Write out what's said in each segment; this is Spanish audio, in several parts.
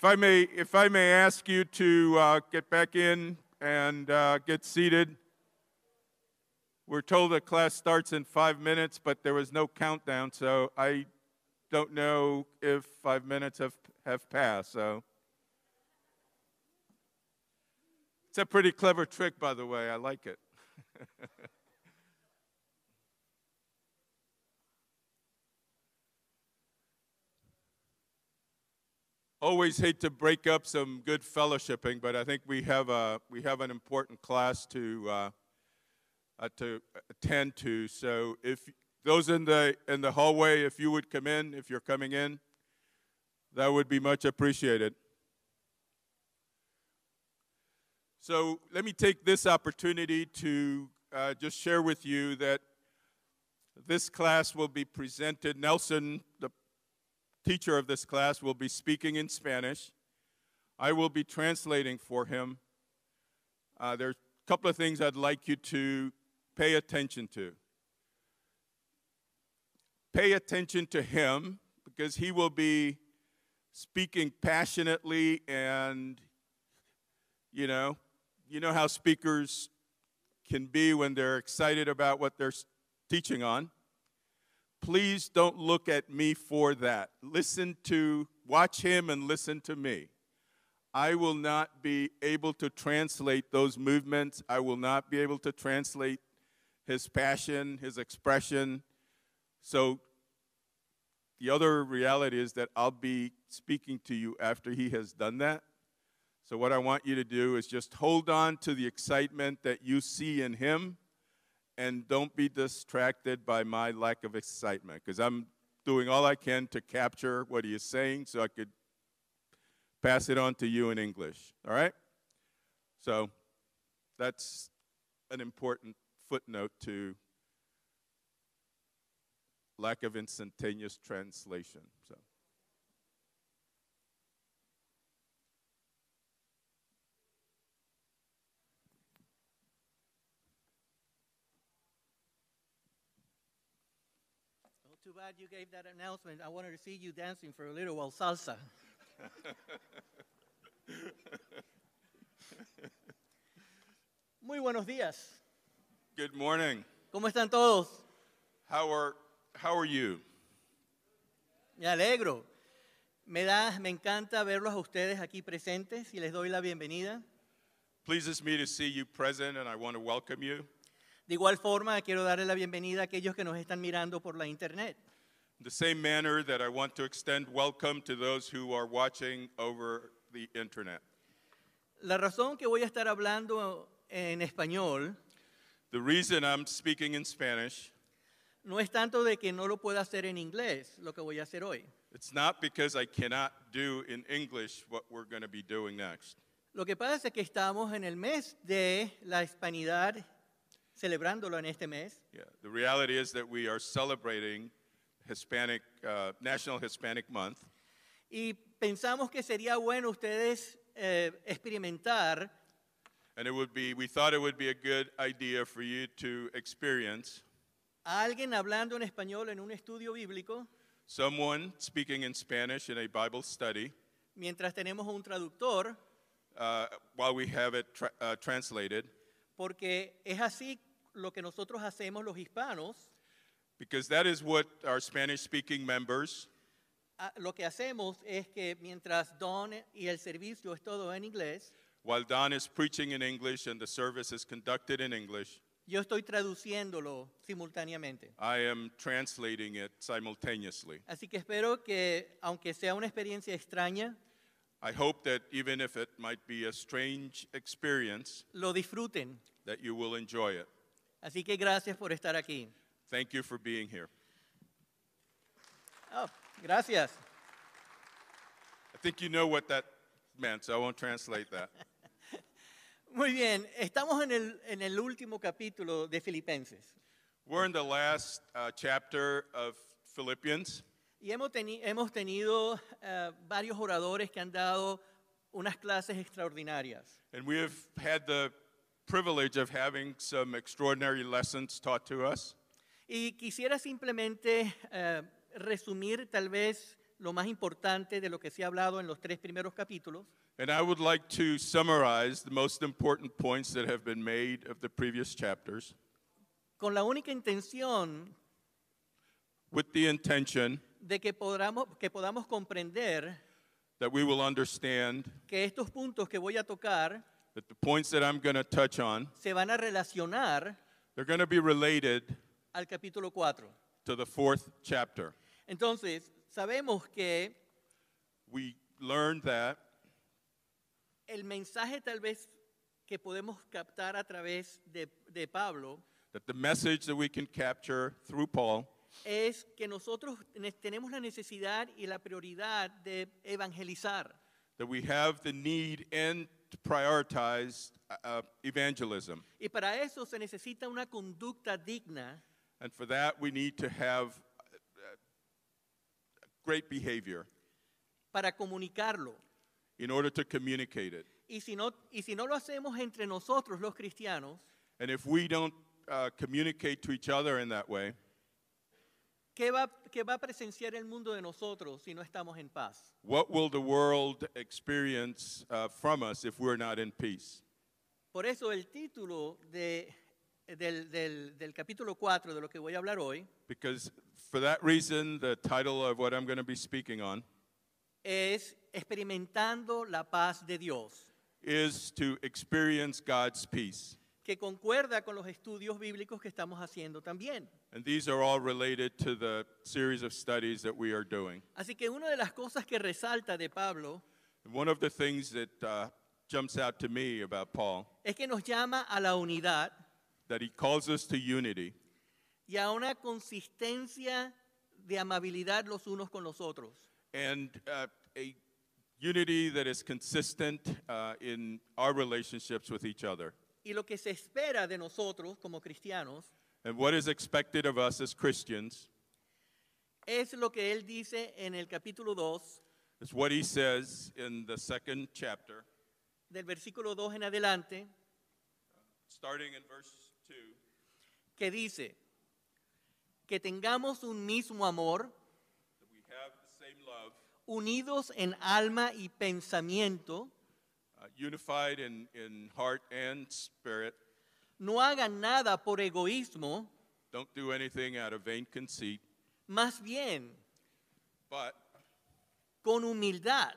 if I may ask you to get back in and get seated. We're told that class starts in 5 minutes, but there was no countdown, so I don't know if 5 minutes have passed. So it's a pretty clever trick, by the way. I like it. Always hate to break up some good fellowshipping, but I think we have an important class to attend to. So if those in the hallway, if you would come in, if you're coming in, that would be much appreciated. So let me take this opportunity to just share with you that this class will be presented. Nelson, the teacher of this class, will be speaking in Spanish. I will be translating for him. There's a couple of things I'd like you to pay attention to. Pay attention to him because he will be speaking passionately, and you know how speakers can be when they're excited about what they're teaching on. Please don't look at me for that. Watch him and listen to me. I will not be able to translate those movements. I will not be able to translate his passion, his expression. So the other reality is that I'll be speaking to you after he has done that. So what I want you to do is just hold on to the excitement that you see in him, and don't be distracted by my lack of excitement, because I'm doing all I can to capture what he is saying so I could pass it on to you in English, all right? So that's an important footnote to lack of instantaneous translation. Too bad you gave that announcement. I wanted to see you dancing for a little while salsa. Muy buenos días. Good morning. ¿Cómo están todos? How are you? Me alegro. Me encanta verlos a ustedes aquí presentes y les doy la bienvenida. Pleases me to see you present, and I want to welcome you. De igual forma, quiero darle la bienvenida a aquellos que nos están mirando por la internet. The same manner that I want to extend welcome to those who are watching over the internet. La razón que voy a estar hablando en español, the reason I'm speaking in Spanish, no es tanto de que no lo pueda hacer en inglés, lo que voy a hacer hoy. It's not because I cannot do in English what we're going to be doing next. Lo que pasa es que estamos en el mes de la hispanidad, celebrándolo en este mes. Yeah, the reality is that we are celebrating National Hispanic Month. Y pensamos que sería bueno ustedes experimentar. And we thought it would be a good idea for you to experience A alguien hablando en español en un estudio bíblico. Someone speaking in Spanish in a Bible study. Mientras tenemos un traductor. While we have it translated. Porque es así lo que nosotros hacemos los hispanos. Because that is what our Spanish-speaking members. Lo que hacemos es que mientras Don y el servicio es todo en inglés. While Don is preaching in English and the service is conducted in English. Yo estoy traduciéndolo simultáneamente. I am translating it simultaneously. Así que espero que, aunque sea una experiencia extraña, I hope that even if it might be a strange experience, lo disfruten. That you will enjoy it. Así que gracias por estar aquí. Thank you for being here. Oh, gracias. I think you know what that meant, so I won't translate that. Muy bien, estamos en el último capítulo de Filipenses. We're in the last chapter of Philippians. Y hemos tenido varios oradores que han dado unas clases extraordinarias. And we have had the privilege of having some extraordinary lessons taught to us. Y quisiera simplemente resumir tal vez lo más importante de lo que se ha hablado en los 3 primeros capítulos. And I would like to summarize the most important points that have been made of the previous chapters Con la única intención with the intention de que podamos comprender that we will understand que estos puntos que voy a tocar that the points that I'm going to touch on, se van a relacionar they're going to be related al capítulo 4. to the 4th chapter. Entonces, sabemos que We learned that el mensaje tal vez que podemos captar a través de Pablo the message that we can capture through Paul es que nosotros tenemos la necesidad y la prioridad de evangelizar. that we have the need and to prioritize evangelism. Y para eso se necesita una conducta digna And for that, we need to have great behavior para comunicarlo. in order to communicate it. Y si no lo hacemos entre nosotros los cristianos, And if we don't communicate to each other in that way, ¿qué va a presenciar el mundo de nosotros si no estamos en paz? what will the world experience from us if we're not in peace? Por eso el título del capítulo 4 de lo que voy a hablar hoy Because for that reason, the title of what I'm going to be speaking on es Experimentando la paz de Dios, is to experience God's peace. que concuerda con los estudios bíblicos que estamos haciendo también. And these are all related to the series of studies that we are doing. Así que una de las cosas que resalta de Pablo And one of the things that jumps out to me about Paul, es que nos llama a la unidad that he calls us to unity y a una consistencia de amabilidad los unos con los otros. and a unity that is consistent in our relationships with each other. Y lo que se espera de nosotros como cristianos And what is expected of us as Christians es lo que él dice en el capítulo 2, is what he says in the 2nd chapter, del versículo 2 en adelante, starting in verse 2, que dice que tengamos un mismo amor, that we have the same love, unidos en alma y pensamiento, unified in heart and spirit. no hagan nada por egoísmo, Don't do anything out of vain conceit, más bien but con humildad.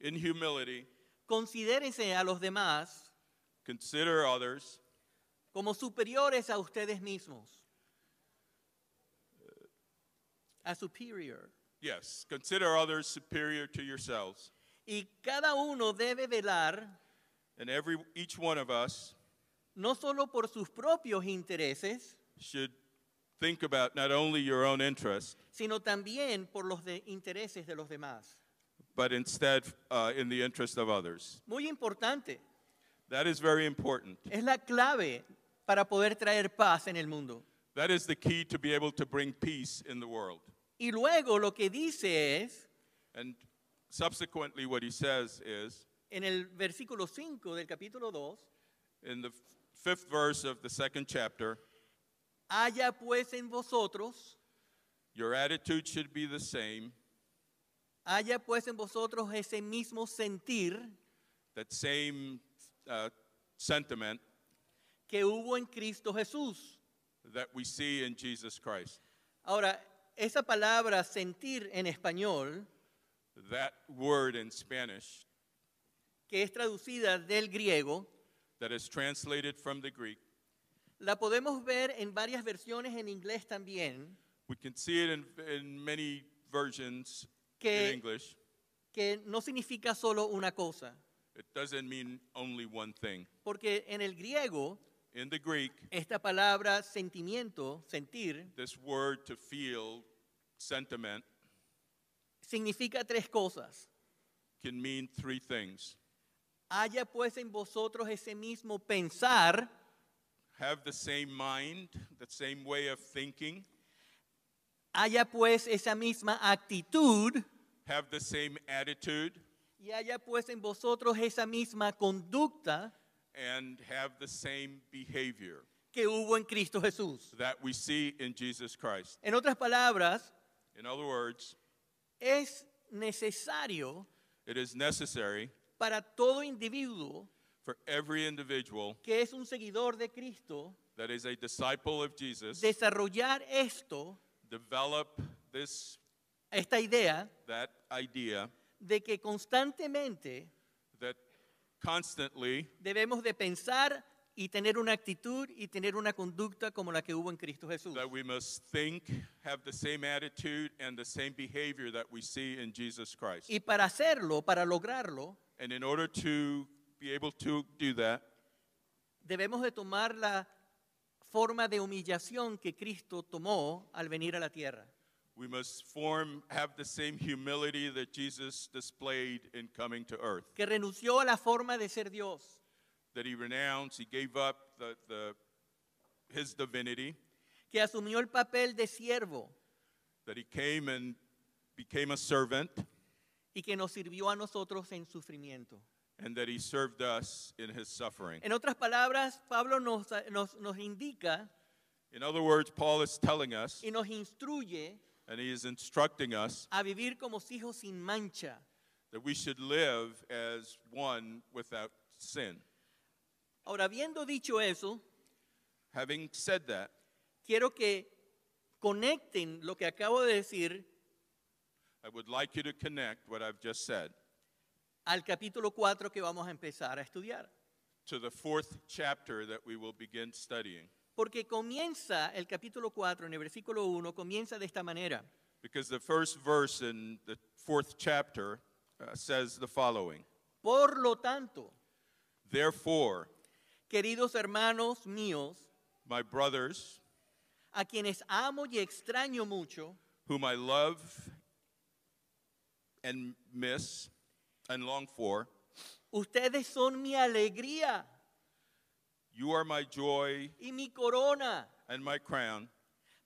in humility, Considérense a los demás consider others como superiores a ustedes mismos. A superior. Yes, consider others superior to yourselves. Y cada uno debe velar And each one of us no solo por sus propios intereses, should think about not only your own interest, sino también por los intereses de los demás. but instead in the interest of others. Muy importante. That is very important. Es la clave para poder traer paz en el mundo. That is the key to be able to bring peace in the world. Y luego lo que dice es, And subsequently, what he says is, en el versículo 5 del capítulo 2, in the 5th verse of the 2nd chapter, haya pues en vosotros, your attitude should be the same, haya pues en vosotros ese mismo sentir that same sentiment que hubo en Cristo Jesús. that we see in Jesus Christ. Ahora, esa palabra sentir en español, That word in Spanish que es traducida del griego, that is translated from the Greek, la podemos ver en varias versiones en inglés también, we can see it in many versions Que- in English. que no significa solo una cosa, It doesn't mean only one thing. porque en el griego In the Greek, esta palabra sentimiento, sentir, this word to feel, sentiment, significa 3 cosas. can mean 3 things. Haya pues en vosotros ese mismo pensar, Have the same mind, the same way of thinking, haya pues esa misma actitud have the same attitude, y haya pues en vosotros esa misma conducta and have the same behavior que hubo en Cristo Jesús. that we see in Jesus Christ. En otras palabras, In other words, es necesario It is necessary para todo individuo for every individual que es un seguidor de Cristo that is a disciple of Jesus desarrollar develop esta idea that idea de que constantemente that constantly debemos de pensar y tener una actitud y tener una conducta como la que hubo en Cristo Jesús. that we must think, have the same attitude and the same behavior that we see in Jesus Christ. Y para hacerlo, para lograrlo, And in order to be able to do that, debemos de tomar la forma de humillación que Cristo tomó al venir a la tierra. we must have the same humility that Jesus displayed in coming to earth. Que renunció a la forma de ser Dios. That he renounced, he gave up his divinity, Que asumió el papel de siervo that he came and became a servant, y que nos sirvió a nosotros en sufrimiento. and that he served us in his suffering. En otras palabras, Pablo nos indica In other words, Paul is telling us, y nos instruye and he is instructing us, a vivir como hijos sin mancha. that we should live as one without sin. Ahora, habiendo dicho eso, Having said that, quiero que conecten lo que acabo de decir I would like you to connect what I've just said al capítulo 4 que vamos a empezar a estudiar. to the 4th chapter that we will begin studying. Porque comienza el capítulo 4, en el versículo 1, comienza de esta manera. Because the first verse in the 4th chapter says the following. Por lo tanto, Therefore, queridos hermanos míos, my brothers, a quienes amo y extraño mucho, whom I love and miss and long for, ustedes son mi alegría you are my joy y mi corona. and my crown.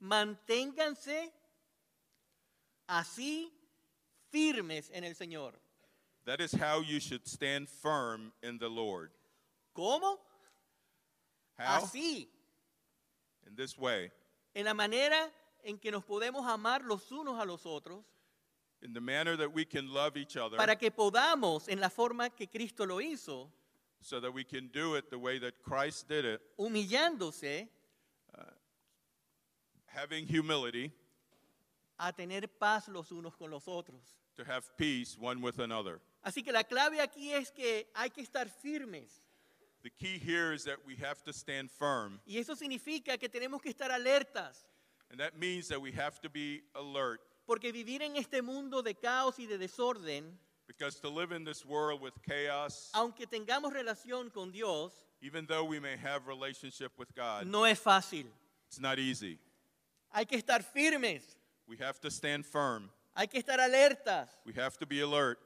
Manténganse así firmes en el Señor. That is how you should stand firm in the Lord. ¿Cómo? How? Así, In this way. en la manera en que nos podemos amar los unos a los otros, In the manner that we can love each other, para que podamos, en la forma que Cristo lo hizo, so that we can do it the way that Christ did it, humillándose, having humility, a tener paz los unos con los otros. to have peace one with another. Así que la clave aquí es que hay que estar firmes. The key here is that we have to stand firm, Y eso significa que tenemos que estar alertas, and that means that we have to be alert, porque vivir en este mundo de caos y de desorden, because to live in this world with chaos, aunque tengamos relación con Dios, even though we may have relationship with God, no es fácil. it's not easy. Hay que estar firmes, We have to stand firm. hay que estar alertas, We have to be alert,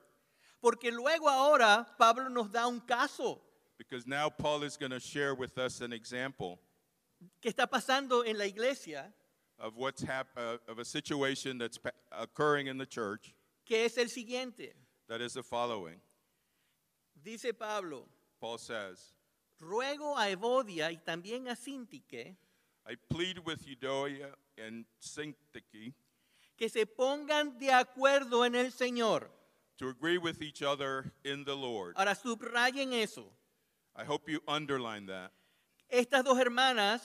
porque luego ahora Pablo nos da un caso because now Paul is going to share with us an example que está pasando en la iglesia, of of a situation that's occurring in the church. que es el siguiente. That is the following. Dice Pablo, Paul says, ruego a Evodia y también a Síntique I plead with Euodia and Syntyche que se pongan de acuerdo en el Señor. to agree with each other in the Lord. Ahora subrayen eso. I hope you underline that. Estas dos hermanas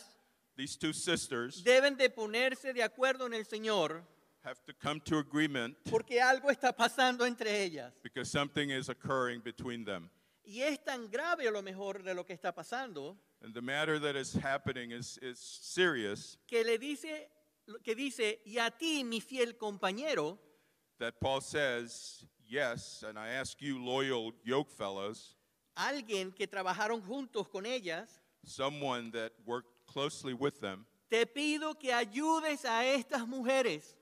These two sisters deben de ponerse de acuerdo en el Señor have to come to agreement porque algo está pasando entre ellas. because something is occurring between them. Y es tan grave a lo mejor de lo que está pasando And the matter that is happening is serious, que dice, y a ti, mi fiel compañero, that Paul says, yes, and I ask you, loyal yokefellows, alguien que trabajaron juntos con ellas, someone that worked closely with them, te pido que ayudes a estas mujeres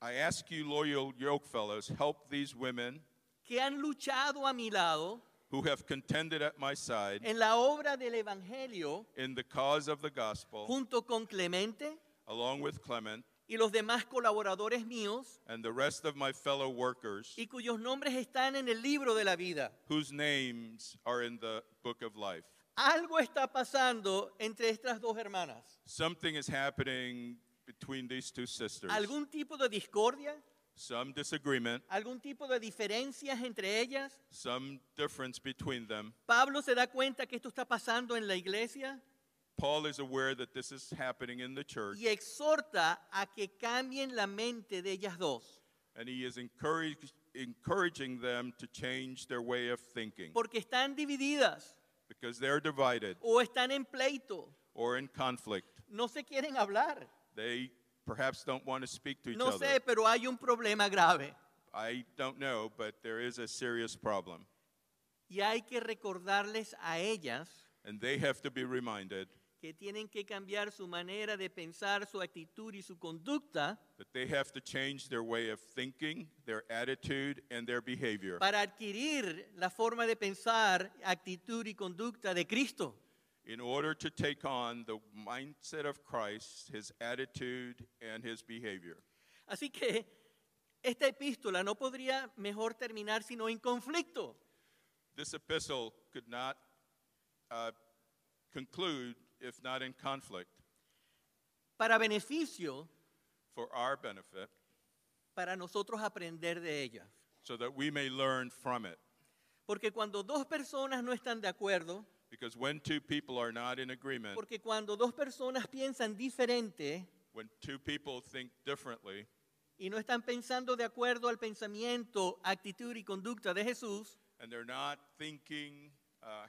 I ask you, loyal yokefellows, help these women que han luchado a mi lado who have contended at my side en la obra del Evangelio in the cause of the gospel, junto con Clemente along with Clement y los demás colaboradores míos and the rest of my fellow workers, y cuyos nombres están en el libro de la vida. whose names are in the book of life. Algo está pasando entre estas dos hermanas. Something is happening between these two sisters. ¿Algún tipo de discordia? some disagreement, algún tipo de diferencias entre ellas. some difference between them. Pablo se da cuenta que esto está pasando en la iglesia Paul is aware that this is happening in the church, y exhorta a que cambien la mente de ellas dos, and he is encouraging them to change their way of thinking porque están divididas because they're divided o están en pleito, or in conflict. no se quieren hablar. They perhaps don't want to speak to each No other. sé, pero hay un problema grave I don't know, but there is a serious problem. y hay que recordarles a ellas And they have to be reminded que tienen que cambiar su manera de pensar, su actitud y su conducta that they have to change their way of thinking, their attitude, and their behavior para adquirir la forma de pensar, actitud y conducta de Cristo. in order to take on the mindset of Christ, his attitude, and his behavior. Así que esta epístola no podría mejor terminar sino en conflicto. This epistle could not conclude if not in conflict Para beneficio, for our benefit, para nosotros aprender de ella. so that we may learn from it. Porque cuando dos personas no están de acuerdo, Because when two people are not in agreement, porque cuando dos personas piensan diferente when two people think differently, y no están pensando de acuerdo al pensamiento, actitud y conducta de Jesús, and they're not thinking,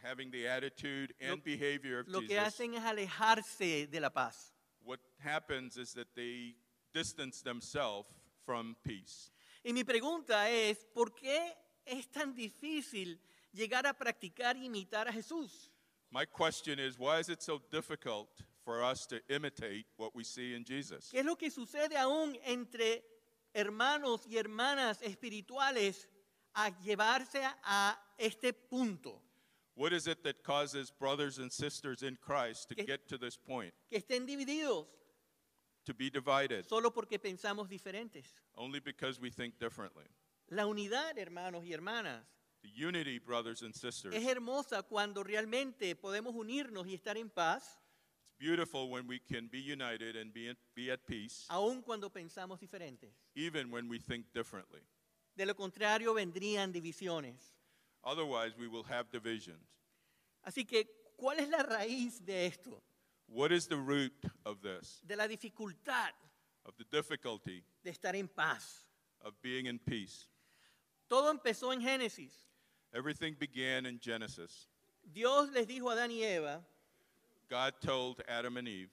having the attitude and behavior of lo que Jesus, hacen es alejarse de la paz. what happens is that they distance themselves from peace. Y mi pregunta es, ¿por qué es tan difícil llegar a practicar e imitar a Jesús? My question is, why is it so difficult for us to imitate what we see in Jesus? ¿Qué es lo que sucede aún entre hermanos y hermanas espirituales a llevarse a este punto? What is it that causes brothers and sisters in Christ to Que- get to this point, Que estén divididos to be divided, solo porque pensamos diferentes. only because we think differently? La unidad, hermanos y hermanas, The unity, brothers and sisters, es hermosa cuando realmente podemos unirnos y estar en paz, it's beautiful when we can be united and be at peace, aun cuando pensamos diferentes. even when we think differently. De lo contrario, vendrían divisiones. Otherwise, we will have divisions. Así que, ¿cuál es la raíz de esto? What is the root of this, De la dificultad of the difficulty de estar en paz. of being in peace? Todo empezó en Génesis. Everything began in Genesis. Dios les dijo a Adán y Eva God told Adam and Eve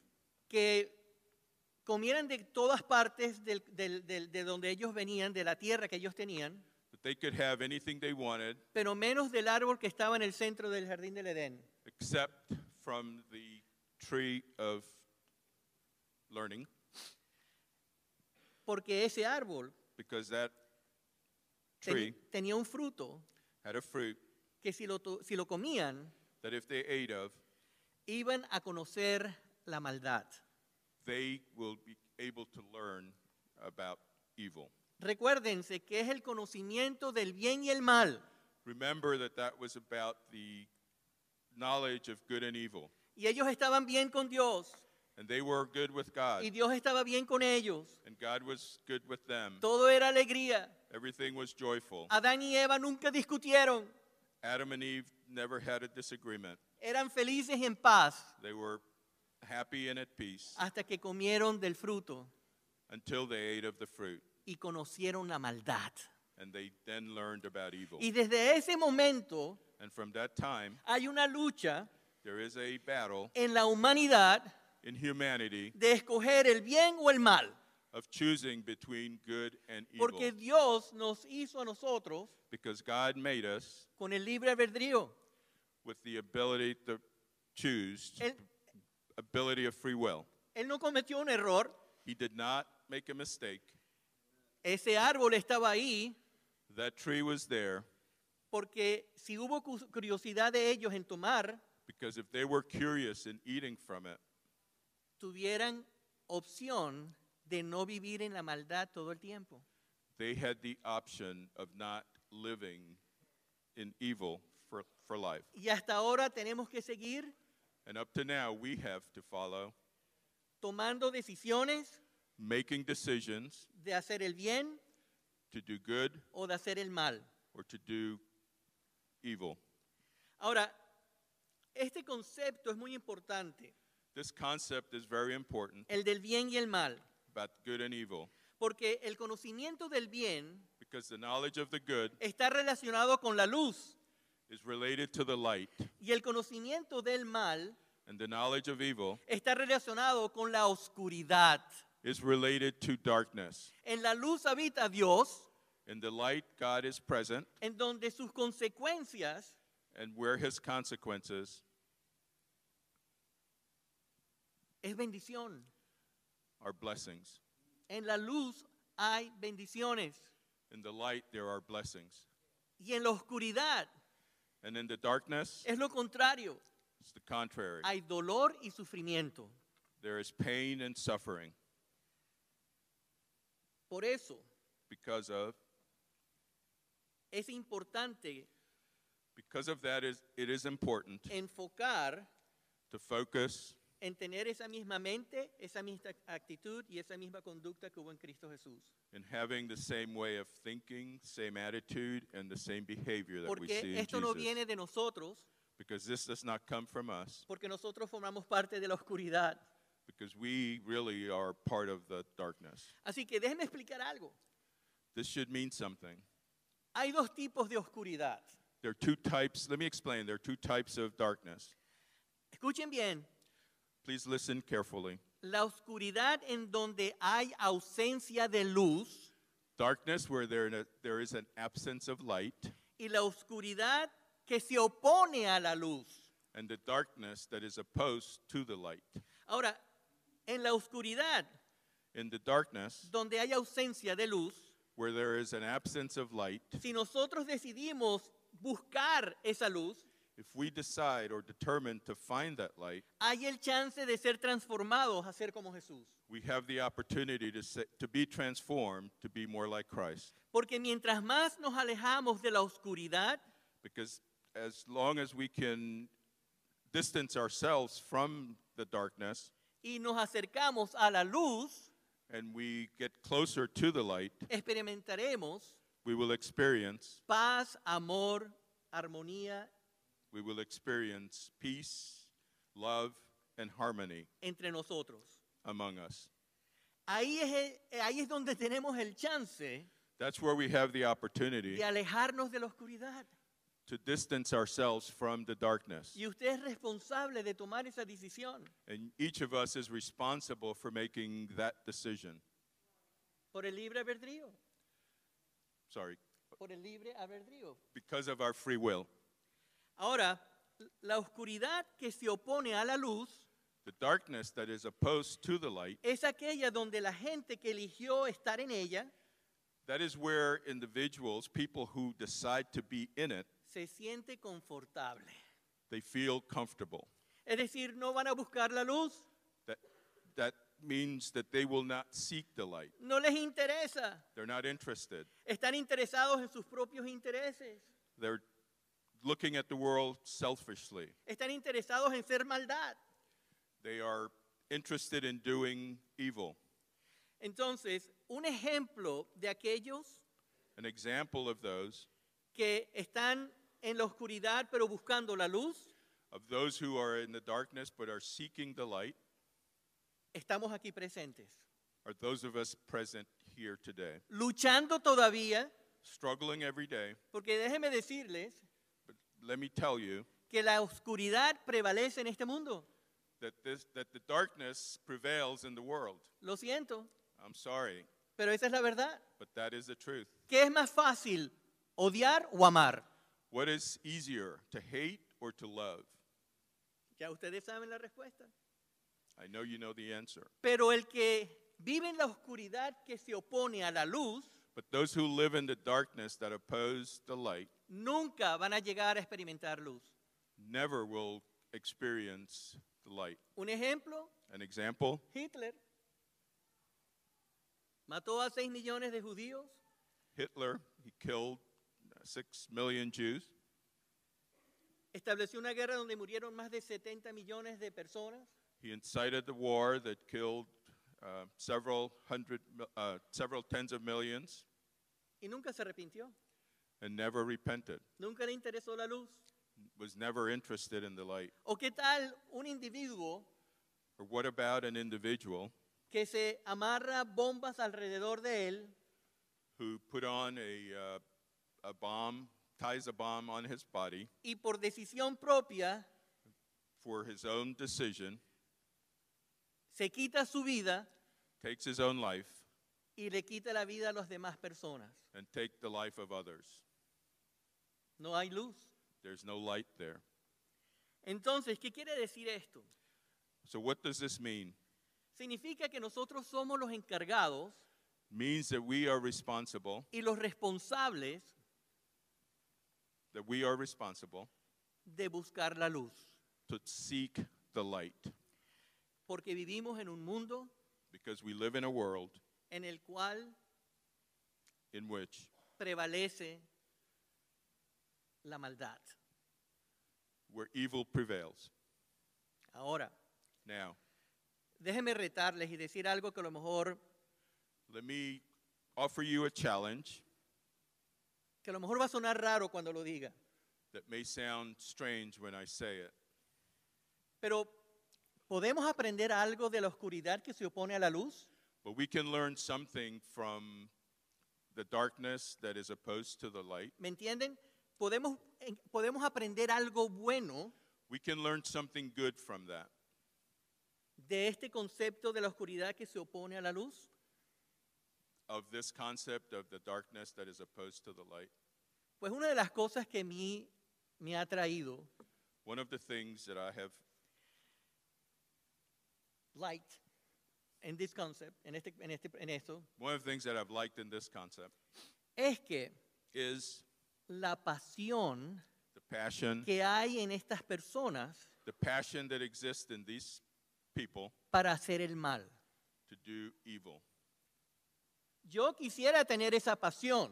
que comieran de todas partes de donde ellos venían, de la tierra que ellos tenían, that they could have anything they wanted pero menos del árbol que estaba en el centro del jardín del Edén. except from the tree of learning, Porque ese árbol because that tree tenía un fruto had a fruit que si lo comían, that if they ate of, iban a conocer la maldad. they will be able to learn about evil. Recuérdense que es el conocimiento del bien y el mal. Remember that that was about the knowledge of good and evil. Y ellos estaban bien con Dios. And they were good with God, Y Dios estaba bien con ellos. and God was good with them. Todo era alegría. Everything was joyful. Adán y Eva nunca discutieron. Adam and Eve never had a disagreement. Eran felices y en paz They were happy and at peace hasta que comieron del fruto until they ate of the fruit, y conocieron la maldad. and they then learned about evil. Y desde ese momento And from that time, hay una lucha there is a battle en la humanidad in humanity de escoger el bien o el mal. of choosing between good and evil. Porque Dios nos hizo a nosotros Because God made us con el libre albedrío. with the ability to choose, Él, ability of free will. él no cometió un error. He did not make a mistake. Ese árbol estaba ahí That tree was there porque si hubo curiosidad de ellos en tomar, because if they were curious in eating from it, tuvieran opción de no vivir en la maldad todo el tiempo. they had the option of not living in evil for life. Y hasta ahora tenemos que seguir And up to now, we have to follow tomando decisiones making decisions de hacer el bien to do good, o de hacer el mal. or to do evil. Ahora, este concepto es muy importante, This concept is very important el del bien y el mal, about good and evil, porque el conocimiento del bien because the knowledge of the good está relacionado con la luz is related to the light, y el conocimiento del mal and the knowledge of evil está relacionado con la oscuridad. is related to darkness. En la luz habita Dios, In the light, God is present, en donde sus consecuencias and where his consequences es bendición. are blessings. En la luz hay bendiciones In the light, there are blessings. y en la oscuridad And in the darkness, es lo contrario. it's the contrary. Hay dolor y sufrimiento. There is pain and suffering Por eso because of that it is important enfocar to focus en tener esa misma mente, esa misma actitud y esa misma conducta que hubo en Cristo Jesús. in having the same way of thinking, same attitude, and the same behavior that we see Porque in esto no Jesus. viene de nosotros, Because this does not come from us, porque nosotros formamos parte de la oscuridad. because we really are part of the darkness. Así que déjenme explicar algo. This should mean something. Hay dos tipos de oscuridad. There are two types, let me explain, there are two types of darkness. Escuchen bien, Please listen carefully. la oscuridad en donde hay ausencia de luz Darkness where there is an absence of light, y la oscuridad que se opone a la luz. and the darkness that is opposed to the light. Ahora, en la oscuridad In the darkness, donde hay ausencia de luz, where there is an absence of light, si nosotros decidimos buscar esa luz, if we decide or determine to find that light, hay el chance de ser transformados a ser como Jesús. we have the opportunity to be transformed to be more like Christ. Porque mientras más nos alejamos de la oscuridad, Because as long as we can distance ourselves from the darkness y nos acercamos a la luz, and we get closer to the light, experimentaremos we will experience paz, amor, armonía peace, love, and harmony entre nosotros. among us. Ahí es donde tenemos el chance That's where we have the opportunity de alejarnos de la oscuridad. to distance ourselves from the darkness. Y usted es responsable de tomar esa decisión And each of us is responsible for making that decision. por el libre albedrío, Sorry, por el libre albedrío. because of our free will. Ahora, la oscuridad que se opone a la luz The darkness that is opposed to the light, es aquella donde la gente que eligió estar en ella that is where individuals, people who decide to be in it, se siente confortable. they feel comfortable. Es decir, no van a buscar la luz, That means that they will not seek the light. no les interesa, They're not interested. están interesados en sus propios intereses, They're looking at the world selfishly. están interesados en ser maldad. They are interested in doing evil. Entonces, un ejemplo de aquellos An example of those, que están en la oscuridad pero buscando la luz, of those who are in the darkness but are seeking the light, estamos aquí presentes, are those of us present here today, luchando todavía, struggling every day. porque déjenme decirles But let me tell you que la oscuridad prevalece en este mundo. that the darkness prevails in the world. Lo siento, I'm sorry, pero esa es la verdad. but that is the truth. ¿Qué es más fácil, odiar o amar? What is easier, to hate or to love? Ya ustedes saben la respuesta. I know you know the answer. Pero el que vive en la oscuridad que se opone a la luz, But those who live in the darkness that oppose the light nunca van a llegar a experimentar luz. never will experience the light. Un ejemplo, An example, Hitler mató a 6 millones de judíos, Hitler, he killed 6 million Jews. estableció una guerra donde murieron más de 70 millones de personas, He incited the war that killed several tens of millions. y nunca se arrepintió. and never repented, Nunca le interesó la luz. was never interested in the light? ¿O qué tal un individuo Or what about an individual que se amarra bombas alrededor de él who put on a bomb, ties a bomb on his body y por decisión propia for his own decision, se quita su vida takes his own life, y le quita la vida a las demás personas? and take the life of others? No hay luz. There's no light there. Entonces, ¿qué quiere decir esto? So what does this mean? Significa que nosotros somos los encargados Means that we are responsible, y los responsables de buscar la luz. to seek the light, Porque vivimos en un mundo because we live in a world en el cual in which prevalece la maldad. where evil prevails. Ahora, Now, déjenme retarles y decir algo que a lo mejor let me offer you a challenge va a sonar raro cuando lo diga. that may sound strange when I say it. Pero, ¿podemos aprender algo de la oscuridad que se opone a la luz? But we can learn something from the darkness that is opposed to the light. ¿Me entienden? Podemos aprender algo bueno We can learn something good from that, de este concepto de la oscuridad que se opone a la luz. of this concept of the darkness that is opposed to the light. Pues una de las cosas que a mí me ha traído One of the things that I have light en this concept, en esto, One of the things that I've liked in this concept es que is la pasión the passion que hay en estas personas that exists in these people para hacer el mal. to do evil. Yo quisiera tener esa pasión,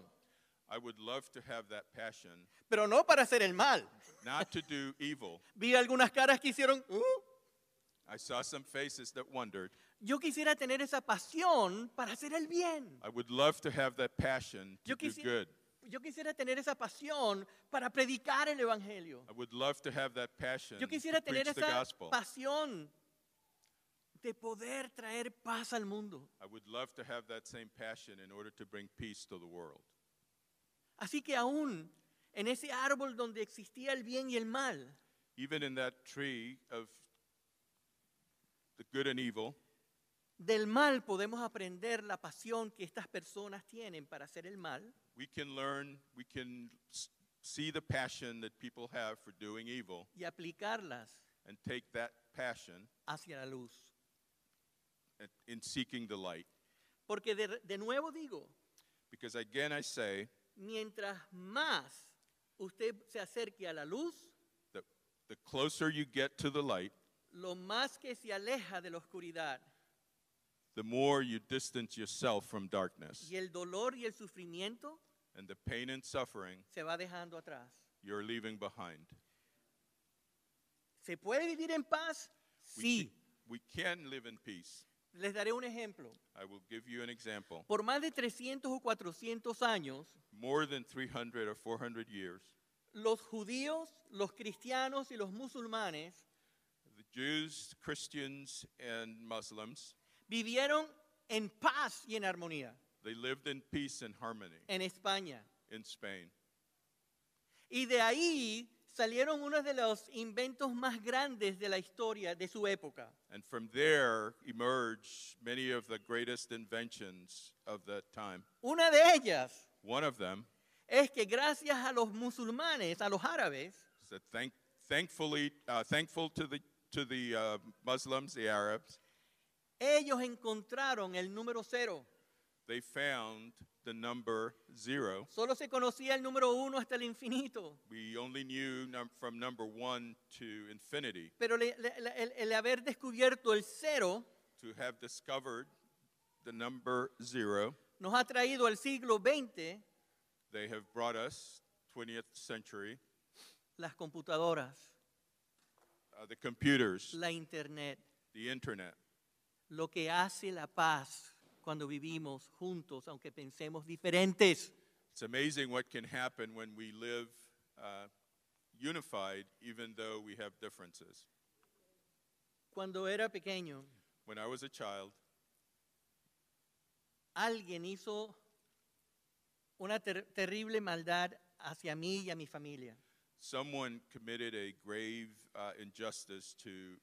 I would love to have that passion, pero no para hacer el mal. not to do evil. Vi algunas caras que hicieron, I saw some faces that wondered. yo quisiera tener esa pasión para hacer el bien. I would love to have that passion to Yo do good. Yo quisiera tener esa pasión para predicar el evangelio. I would love to have that passion Yo to quisiera tener preach the esa gospel. pasión de poder traer paz al mundo. I would love to have that same passion in order to bring peace to the world. Así que aún en ese árbol donde existía el bien y el mal, Even in that tree of the good and evil, del mal podemos aprender la pasión que estas personas tienen para hacer el mal we can see the passion that people have for doing evil y aplicarlas and take that passion hacia la luz. in seeking the light. Porque de nuevo digo, Because again I say, mientras más usted se acerque a la luz, the closer you get to the light, lo más que se aleja de la oscuridad the more you distance yourself from darkness. y el dolor y el sufrimiento And the pain and suffering se va dejando atrás. you're leaving behind. ¿Se puede vivir en paz? Sí. We can live in peace. Les daré un ejemplo. I will give you an example. Por más de 300 o 400 años, More than 300 or 400 years, los judíos, los cristianos y los musulmanes the Jews, Christians, and Muslims, vivieron en paz y en armonía they lived in peace and harmony en España. in Spain. Y de ahí salieron uno de los inventos más grandes de la historia de su época. And from there emerged many of the greatest inventions of that time. Una de ellas One of them es que gracias a los musulmanes, a los árabes, is that thankful to the Muslims, the Arabs, ellos encontraron el número 0. they found the number 0. Solo se conocía el número 1 hasta el infinito. We only knew from number 1 to infinity. Pero el haber descubierto el 0 To have discovered the number 0, nos ha traído al siglo XX they have brought us 20th century, las computadoras, the computers, la internet, the internet. lo que hace la paz cuando vivimos juntos, aunque pensemos diferentes. It's amazing what can happen when we live unified, even though we have differences. Cuando era pequeño, When I was a child, alguien hizo una terrible maldad hacia mí y a mi familia. someone committed a grave injustice to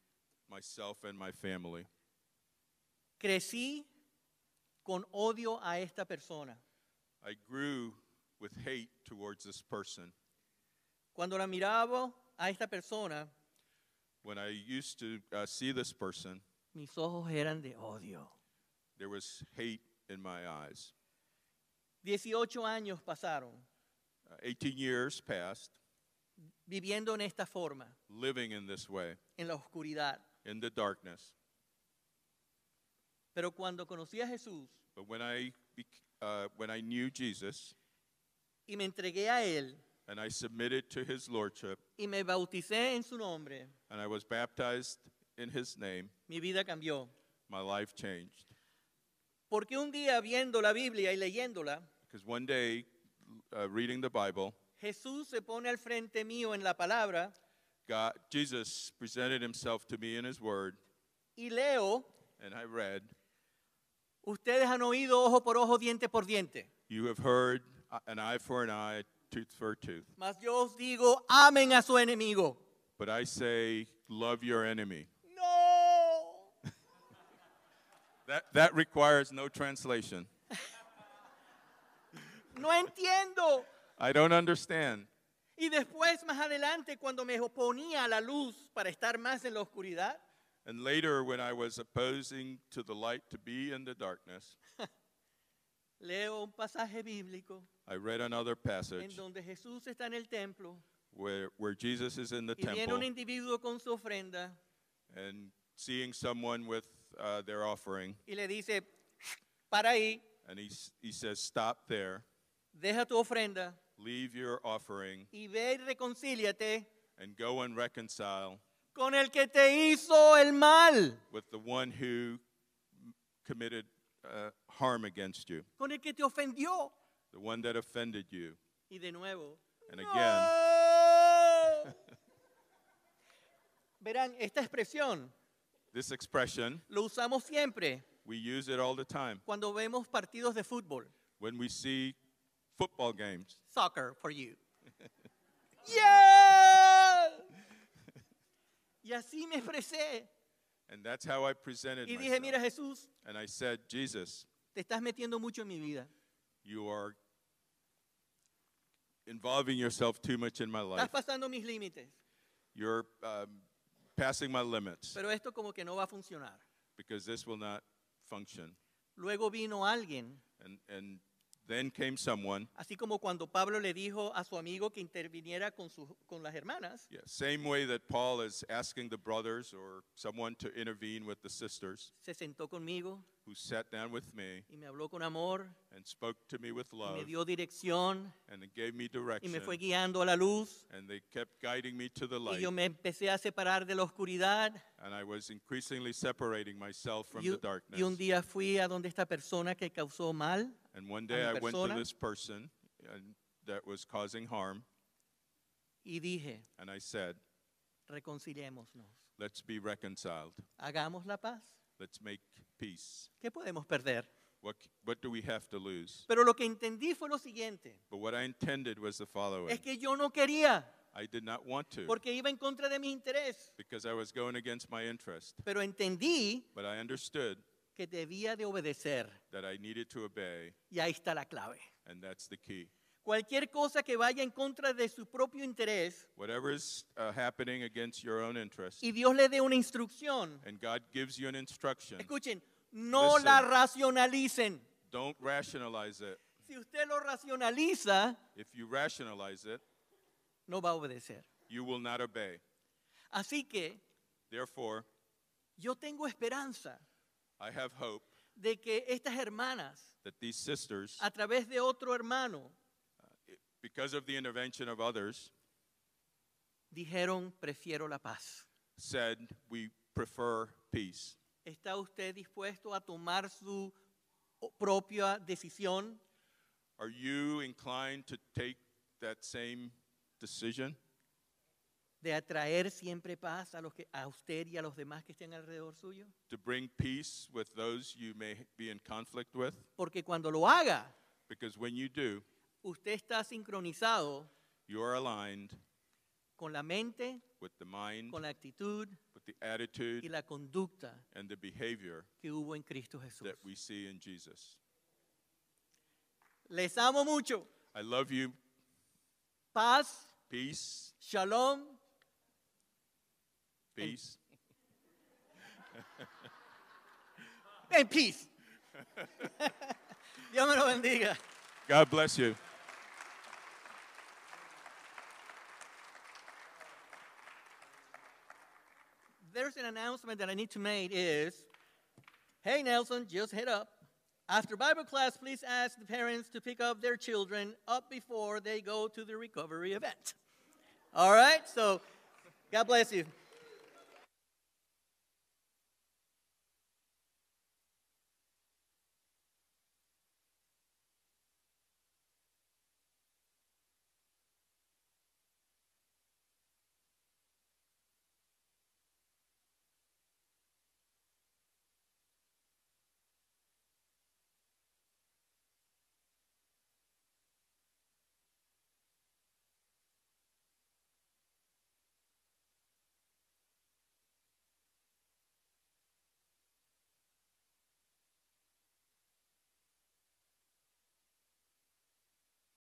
myself and my family. Crecí con odio a esta persona. I grew with hate towards this person. Cuando la miraba a esta persona, When I used to see this person, mis ojos eran de odio. there was hate in my eyes. 18 años pasaron 18 years passed viviendo en esta forma, living in this way, en la oscuridad. in the darkness. Pero cuando conocí a Jesús But when I knew Jesus y me entregué a Él and I submitted to his lordship y me bauticé en su nombre, and I was baptized in his name, mi vida cambió. my life changed. Porque un día viendo la Biblia y leyéndola, Because one day, reading the Bible, Jesús se pone al frente mío en la palabra Jesus presented himself to me in his word, y leo, and I read, ustedes han oído ojo por ojo, diente por diente. "You have heard an eye for an eye, tooth for a tooth. Mas yo os digo, amen a su enemigo. But I say, love your enemy." No. That requires no translation. No entiendo. I don't understand. Y después, más adelante, cuando me oponía a la luz para estar más en la oscuridad, And later, when I was opposing to the light to be in the darkness, leo un pasaje bíblico I read another en passage donde Jesús está en el templo where Jesus is in the y viene un temple individuo con su ofrenda and seeing someone with their offering, y le dice, para ahí, and he says, "Stop there, deja tu ofrenda leave your offering, y ve y reconcíliate and go and reconcile con el que te hizo el mal, with the one who committed harm against you, con el que te ofendió. the one that offended you." Y de nuevo, And again, ¡no! Verán, esta expresión this expression, lo usamos siempre we use it all the time cuando vemos partidos de fútbol. when we see football games. Soccer for you. Yeah! Y así me expresé. And that's how I presented Y dije, mira myself. Jesús, And I said, "Jesus, te estás metiendo mucho en mi vida. you are involving yourself too much in my Estás life. pasando mis límites. You're passing my limits Pero esto como que no va a funcionar. because this will not function." Luego vino alguien, And then came someone, así como cuando Pablo le dijo a su amigo que interviniera con las hermanas. same way that Paul is asking the brothers or someone to intervene with the sisters, Se sentó conmigo who sat down with me y me habló con amor and spoke to me with y love me dio dirección and it gave me y direction, me fue guiando a la luz. and they kept guiding me to the Y light, yo me empecé a separar de la oscuridad. and I was increasingly separating myself from Y, the darkness. y un día fui a donde esta persona que causó mal And one day a I mi went to persona. this person that was causing harm, y dije, and I said, reconciliémonos, "Let's be reconciled. hagamos la paz. Let's make peace. ¿Qué podemos perder? What do we have to lose?" Pero lo que entendí fue lo siguiente, But what I intended was the following. es que yo no quería, I did not want to porque iba en contra de mi interés. because I was going against my interest. Pero entendí But I understood que debía de obedecer. that I needed to obey, Y ahí está la clave. and that's the key. Cualquier cosa que vaya en contra de su propio interés Whatever is happening against your own interest, y Dios le dé una instrucción, and God gives you an instruction, escuchen, no la racionalicen. don't rationalize it. Si usted lo racionaliza, If you rationalize it, no va a obedecer. you will not obey. Así que Therefore, yo tengo esperanza I have hope de que estas hermanas, that these sisters, a través de otro hermano, because of the intervention of others, dijeron, prefiero la paz. said, "We prefer peace." ¿Está usted dispuesto a tomar su propia decisión? Are you inclined to take that same decision? De atraer siempre paz a usted y a los demás que estén alrededor suyo. To bring peace with those you may be in conflict with? Porque cuando lo haga, Because when you do, usted está sincronizado you are aligned con la mente, with the mind, con la actitud with the y attitude, la conducta and the behavior que hubo en Cristo Jesús. that we see in Jesus. Les amo mucho. I love you. Paz, Peace. shalom. Peace. En peace. Dios me lo bendiga. God bless you. There's an announcement that I need to make is, hey Nelson, just head up. After Bible class, please ask the parents to pick up their children up before they go to the recovery event. All right, so God bless you.